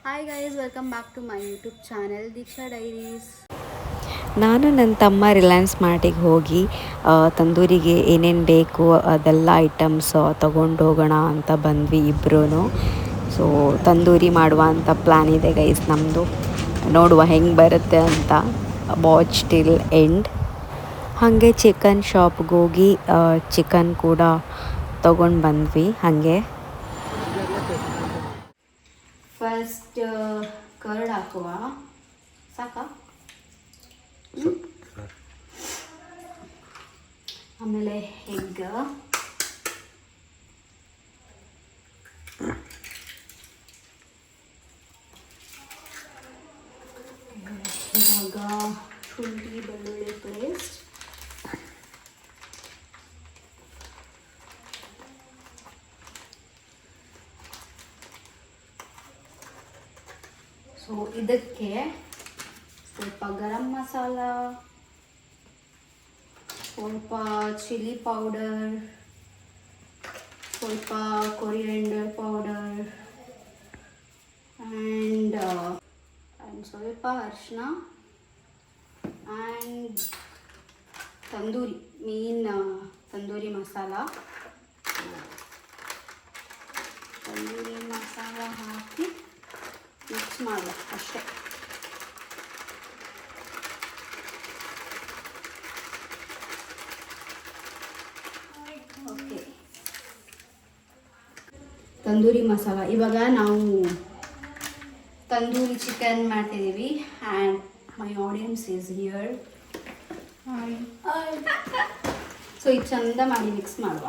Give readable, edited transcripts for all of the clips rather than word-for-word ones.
Hi guys, welcome back to my YouTube channel Deeksha diaries. ನಾನು ನನ್ನ ತಮ್ಮ ರಿಲಯನ್ಸ್ ಮಾರ್ಟಿಗೆ ಹೋಗಿ ತಂದೂರಿಗೆ ಏನೇನು ಬೇಕು ಅದೆಲ್ಲ ಐಟಮ್ಸ್ ತೊಗೊಂಡು ಹೋಗೋಣ ಅಂತ ಬಂದ್ವಿ ಇಬ್ಬರೂ. ಸೊ ತಂದೂರಿ ಮಾಡುವ ಅಂತ ಪ್ಲ್ಯಾನ್ ಇದೆ ಗೈಸ್ ನಮ್ಮದು. ನೋಡುವ ಹೆಂಗೆ ಬರುತ್ತೆ ಅಂತ. Watch till end. ಹಾಗೆ ಚಿಕನ್ ಶಾಪ್ಗೆ ಹೋಗಿ ಚಿಕನ್ ಕೂಡ ತೊಗೊಂಡು ಬಂದ್ವಿ. ಹಾಗೆ ಫಸ್ಟ್ ಕರ್ಡ್ ಹಾಕುವ. ಸಾಕಾ? ಆಮೇಲೆ ಎಗ್, ಇವಾಗ ಶುಂಠಿ ಬೆಳ್ಳುಳ್ಳಿ ಪೇಸ್ಟ್, ಸೊ ಇದಕ್ಕೆ ಸ್ವಲ್ಪ ಗರಂ ಮಸಾಲ, ಸ್ವಲ್ಪ ಚಿಲ್ಲಿ ಪೌಡರ್, ಸ್ವಲ್ಪ ಕೊರಿಯಂಡರ್ ಪೌಡರ್ ಆ್ಯಂಡ್ ಸ್ವಲ್ಪ ಅರಿಶಿನ and tandoori main tandoori masala hockey mix ಮಾಡಬೇಕು ಅಷ್ಟೇ. ಓಕೆ, ತಂದೂರಿ ಮಸಾಲ. ಇವಾಗ ನಾವು ತಂದೂರಿ ಚಿಕನ್ ಮಾಡ್ತಿದ್ದೀವಿ and my audience is here. So ಇದು ಚಂದ ಮಾಡಿ ಮಿಕ್ಸ್ ಮಾಡುವ.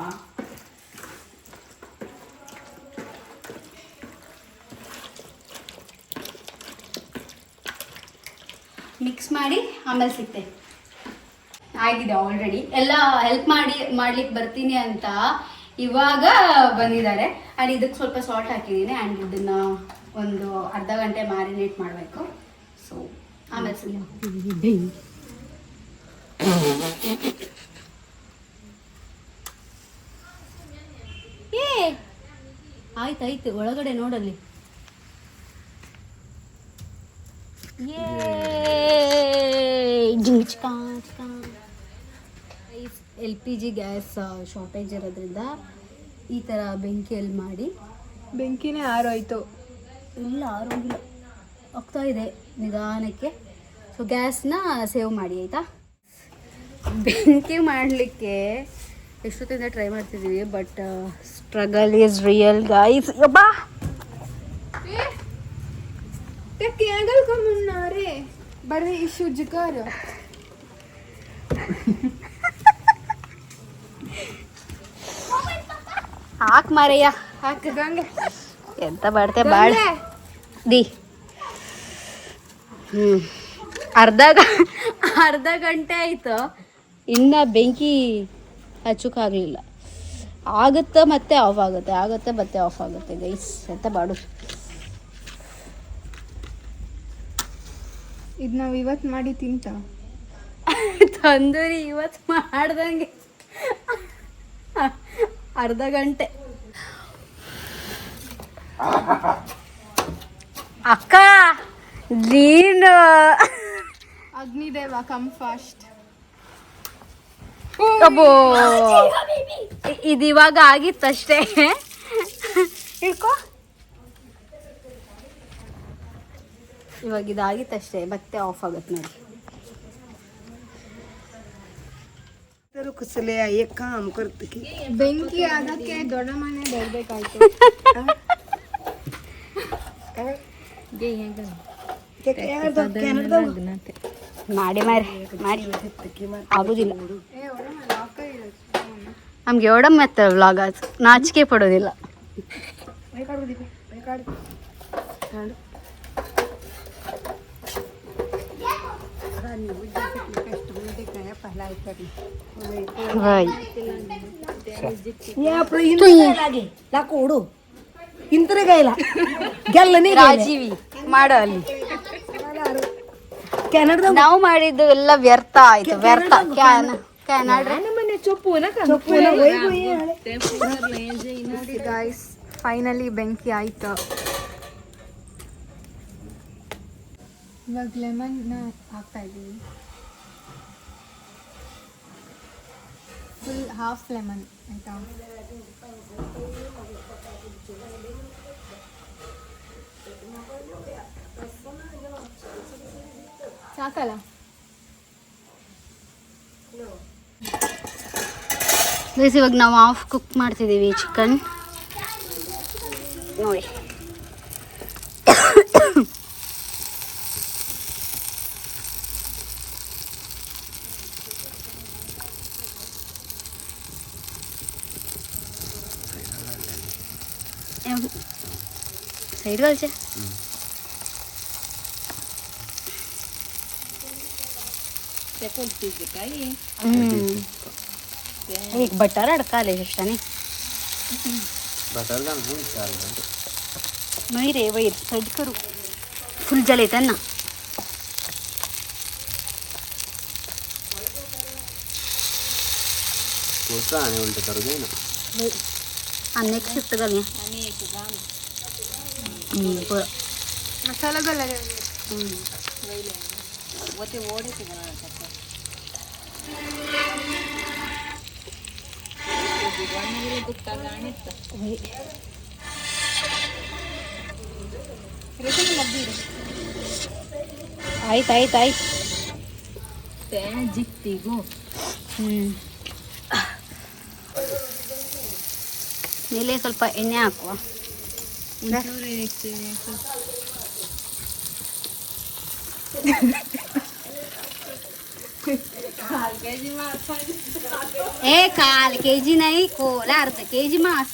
ಮಿಕ್ಸ್ ಮಾಡಿ ಆಮೇಲೆ ಸಿಗ್ತೆ. ಆಗಿದೆ ಆಲ್ರೆಡಿ. ಎಲ್ಲ ಹೆಲ್ಪ್ ಮಾಡ್ಲಿಕ್ಕೆ ಬರ್ತೀನಿ ಅಂತ ಇವಾಗ ಬಂದಿದ್ದಾರೆ. ಆ್ಯಂಡ್ ಇದಕ್ಕೆ ಸ್ವಲ್ಪ ಸಾಲ್ಟ್ ಹಾಕಿದ್ದೀನಿ ಆ್ಯಂಡ್ ಇದನ್ನು ಒಂದು ಅರ್ಧ ಗಂಟೆ ಮ್ಯಾರಿನೇಟ್ ಮಾಡಬೇಕು. ಸೊ ಆಮೇಲೆ ಸಿಗೋಣ. ಆಯ್ತಾಯ್ತು, ಒಳಗಡೆ ನೋಡಲ್ಲಿ. LPG ಗ್ಯಾಸ್ ಶಾರ್ಟೇಜ್ ಇರೋದ್ರಿಂದ ಈ ಥರ ಬೆಂಕಿಯಲ್ಲಿ ಮಾಡಿ. ಬೆಂಕಿನೇ ಆರೋಯ್ತು. ಇಲ್ಲ, ಆರೋಗಿಲ್ಲ, ಆಗ್ತಾ ಇದೆ ನಿಧಾನಕ್ಕೆ. ಸೊ ಗ್ಯಾಸ್ನ ಸೇವ್ ಮಾಡಿ ಆಯಿತಾ. ಬೆಂಕಿ ಮಾಡಲಿಕ್ಕೆ ಎಷ್ಟೊತ್ತಿಂದ ಟ್ರೈ ಮಾಡ್ತಿದ್ದೀವಿ, but struggle is real guys. ಯಬ್ಬಾ ते कैंडल का मुन्ना रे बड़े इशू जिकर ಹಾಕ್ ಮಾರಯ್ಯ, ಹಾಕ ಗಂಗೆ ಎಂತ ಬಾಡ್ತೆ ಬಾಳ ದಿ. ಅರ್ಧ ಗಂಟೆ ಆಯ್ತು, ಇನ್ನು ಬೆಂಕಿ ಹಚ್ಚೋಕ್ಕಾಗಲಿಲ್ಲ. ಆಗುತ್ತೆ ಮತ್ತೆ ಆಫ್ ಆಗುತ್ತೆ, ಆಗುತ್ತೆ ಮತ್ತೆ ಆಫ್ ಆಗುತ್ತೆ ಗೈಸ್. ಎಂತ ಬಾಡು. ಇದು ನಾವು ಇವತ್ತು ಮಾಡಿ ತಿಂತ ತಂದೂರಿ ಇವತ್ತು ಮಾಡ್ದಂಗೆ ಅರ್ಧ ಗಂಟೆ. ಅಕ್ಕ ನೀನು ಅಗ್ನಿದೇವ ಕಮ್ ಫಾಸ್ಟ್. ಅಬ್ಬೋ, ಇದು ಇವಾಗ ಆಗಿತ್ತಷ್ಟೇ. ಹಿಡ್ಕೋ, ಇವಾಗ ಇದಾಗಿತ್ತಷ್ಟೇ, ಮತ್ತೆ ಆಫ್ ಆಗುತ್ತೆ ನೋಡಿ. ಬೆಂಕಿ ಅದಕ್ಕೆ ದೊಡ್ಡ ಮನೆ ಬರ್ಬೇಕಾಯ್ತು. ಮಾಡಿ ಮಾಡಿ ಆಗೋದಿಲ್ಲ ನಮ್ಗೆ. ಎವಡಮ್ಮ ಮತ್ತೆ ವ್ಲಾಗ್ ಅದು ನಾಚಿಕೆ ಪಡೋದಿಲ್ಲ. ರಾಜೀವಿ ಮಾಡೋ ಅಲ್ಲಿ ನಾವು ಮಾಡಿದ್ದು ಎಲ್ಲ ವ್ಯರ್ಥ ಆಯ್ತು. ವ್ಯರ್ಥ ಗಾಯ್ಸ್, ಫೈನಲಿ ಬೆಂಕಿ ಆಯ್ತು. ಇವಾಗ ಲೆಮನ್ನ ಹಾಕ್ತಾ ಇದ್ದೀವಿ. ಫುಲ್ ಹಾಫ್ ಲೆಮನ್ ಆಯಿತಾ. ಸಾಕಲ್ಲ? ಗೈಸ್ ಇವಾಗ ನಾವು ಹಾಫ್ ಕುಕ್ ಮಾಡ್ತಿದ್ದೀವಿ ಚಿಕನ್ ನೋಡಿ. ಸೈಡ್ ಕಲ್ಚೆ एक बटर अड़का ले नहीं बटर नहीं रे वही साइड करू फुल जले ना उल्टे कर ना अन्य शिफ्ट कर ಮಸಾಲ ಗಲ್ಲ ಆಯ್ತು ಆಯ್ತು ಆಯ್ತು ಜಿಟ್ಟಿಗೂ ಮೇಲೆ ಸ್ವಲ್ಪ ಎಣ್ಣೆ ಹಾಕುವ. ए 1/4 kg नहीं कोला अर्ध kg मास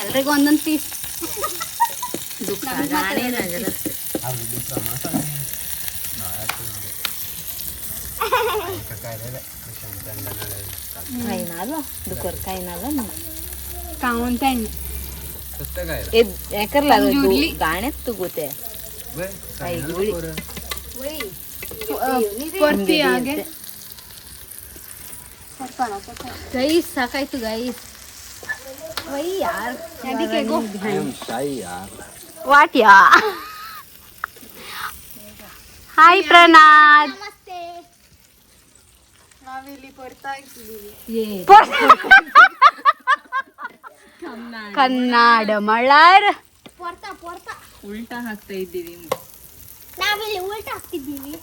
ಎಲ್ರಿಗೂ ಒಂದೊಂದು ಪೀಸ್ गाण्यात तू गोते ಗೈಸ್ ಸಾಕಾಯ್ತು ಗೈಸ್. ವೈ ಯಾರ್ ವಾಟ್ ಯಾ ಹಾಯ್ ಪ್ರಣಾದ್. ನಾವಿಲ್ಲಿ ಕೊಡ್ತಾ ಇದ್ದೀವಿ ಕನ್ನಡ ಮಳರ್ ಉಲ್ಟಾ ಹಾಕ್ತಾ ಇದ್ದೀವಿ. ನಾವಿಲ್ಲಿ ಉಲ್ಟಾ ಹಾಕ್ತಿದ್ದೀವಿ.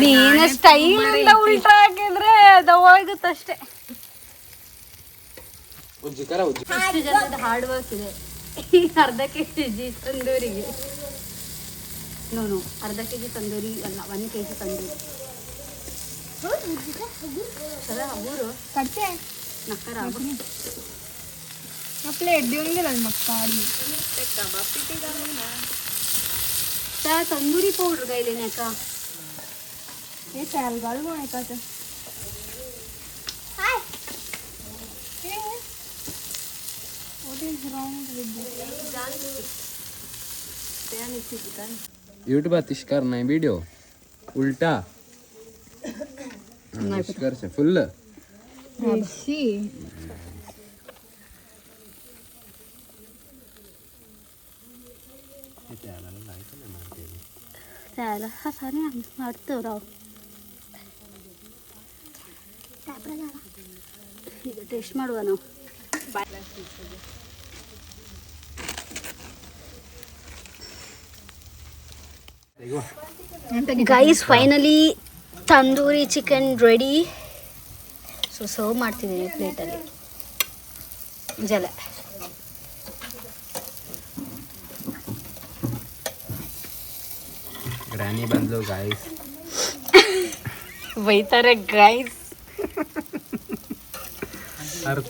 ನೀನು ಸ್ಟೈಲ್ ಇಂದ ಉಲ್ಟಾ ಹಾಕಿದ್ರೆ ಅದು ಹೋಗುತ್ತಷ್ಟೇ. ಅಷ್ಟು ಜನದ ಹಾರ್ಡ್ ವರ್ಕ್ ಇದೆ. ಅರ್ಧ kg ತಂದೂರಿಗೆ ನೋನು ಅರ್ಧ kg ತಂದೂರಿ ಅಲ್ಲ 1 kg ತಂದೂರಿ चला ऊरो कटते नक्कर आबो प्लेट देऊन गेला मग काढून त्या तंदुरी पावडर गायले नाही का हे तेल घालून आहे का ते हाय what is wrong with this YouTube आतिश करना है वीडियो उल्टा कर से फुल ऋषि त्याला हसाने ಮಾಡ್ತೇವೆ ನಾವು ಈಗ ಟೇಸ್ಟ್ ಮಾಡುವ ನಾವು guys finally tandoori chicken ready so serve ಮಾಡ್ತಿದ್ದೀನಿ ಪ್ಲೇಟಲ್ಲಿ ಜಲ ग्रैनी बंद लो गाइस ಬೈತಾರೆ ಗೈಸ್ अर्थ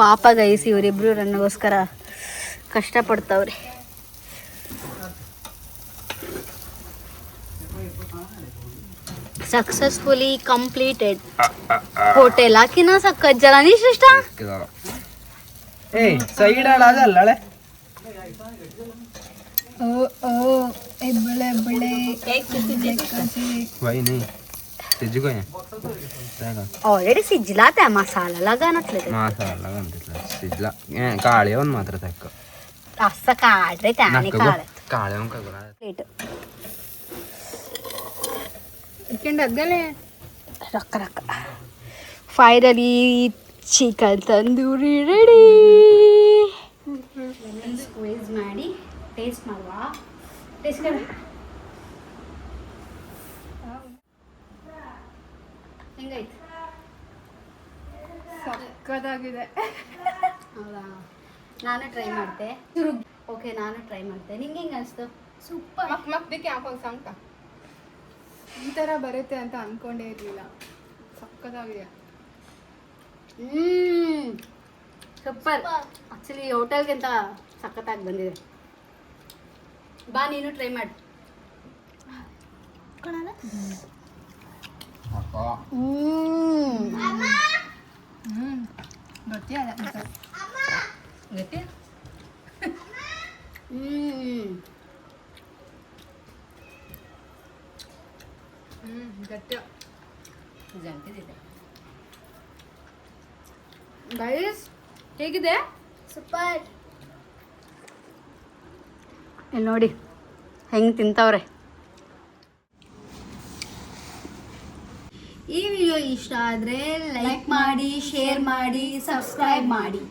ಪಾಪ ಗೈಸ್ ಇವರಿಬ್ರು ನನಗೋಸ್ಕರ ಕಷ್ಟಪಡ್ತಾವ್ರೆ ಸಕ್ಸಸ್ಫುಲಿ ಕಂಪ್ಲೀಟೆಡ್ ಹೋಟೆಲ್ ಹಾಕಿನ ಸಕ್ಕತ್ ಜನ ನೀ ಶ್ರೇಷ್ಠ ए साइड आला अल्लाळे ओ ओ ए बड़े बड़े भाई नहीं तिजको आहे ऑलरेडी शिजला त्या मसाला लगानतले मसाला घालतला शिजला काळे होऊन मात्र त्याक असं काढ रे त्याने काढ काळे होऊन काय प्लेट ಇಟ್ಕೊಂಡಾದ್ಮೇಲೆ ರಕ್ಕ ರಕ್ಕ finally chicken tandoori ready squeeze ಮಾಡಿ ಟೇಸ್ಟ್ ಮಾಡುವ ಟೇಸ್ಟ್ ಹೆಂಗೈತೆ ಸಕ್ಕತ್ತಾಗಿದೆ. ಹೌದಾ ನಾನು ಟ್ರೈ ಮಾಡ್ತೆ ಓಕೆ ನಾನು ಟ್ರೈ ಮಾಡ್ತೆ ನಿಂಗೆ ಹೆಂಗೆ ಅನಿಸ್ತು ಸೂಪರ್ ಮಕ್ಕಳಿಗೆ ಯಾಕೋ ಸಂಕ ಈ ಥರ ಬರುತ್ತೆ ಅಂತ ಅಂದ್ಕೊಂಡೇ ಇರಲಿಲ್ಲ. ಸಕ್ಕತ್ತಾಗಿದೆ. ಸೂಪರ್ ಆ್ಯಕ್ಚುಲಿ ಹೋಟೆಲ್ಗಿಂತ ಸಖತ್ತಾಗಿ ಬಂದಿದೆ. ಬಾ ನೀನು ಟ್ರೈ ಮಾಡಿ. ಗಟ್ಟಿ ಅದ ಗಟ್ಟಿ ಗಟ್ಟಿ ಜಂಟಿದಿದೆ ಗೈಸ್ ಹೇಗಿದೆ ಸೂಪರ್. ಇಲ್ಲಿ ನೋಡಿ ಹೆಂಗೆ ತಿಂತವ್ರೆ. ಈ ವಿಡಿಯೋ ಇಷ್ಟ ಆದರೆ ಲೈಕ್ ಮಾಡಿ, ಶೇರ್ ಮಾಡಿ, ಸಬ್ಸ್ಕ್ರೈಬ್ ಮಾಡಿ.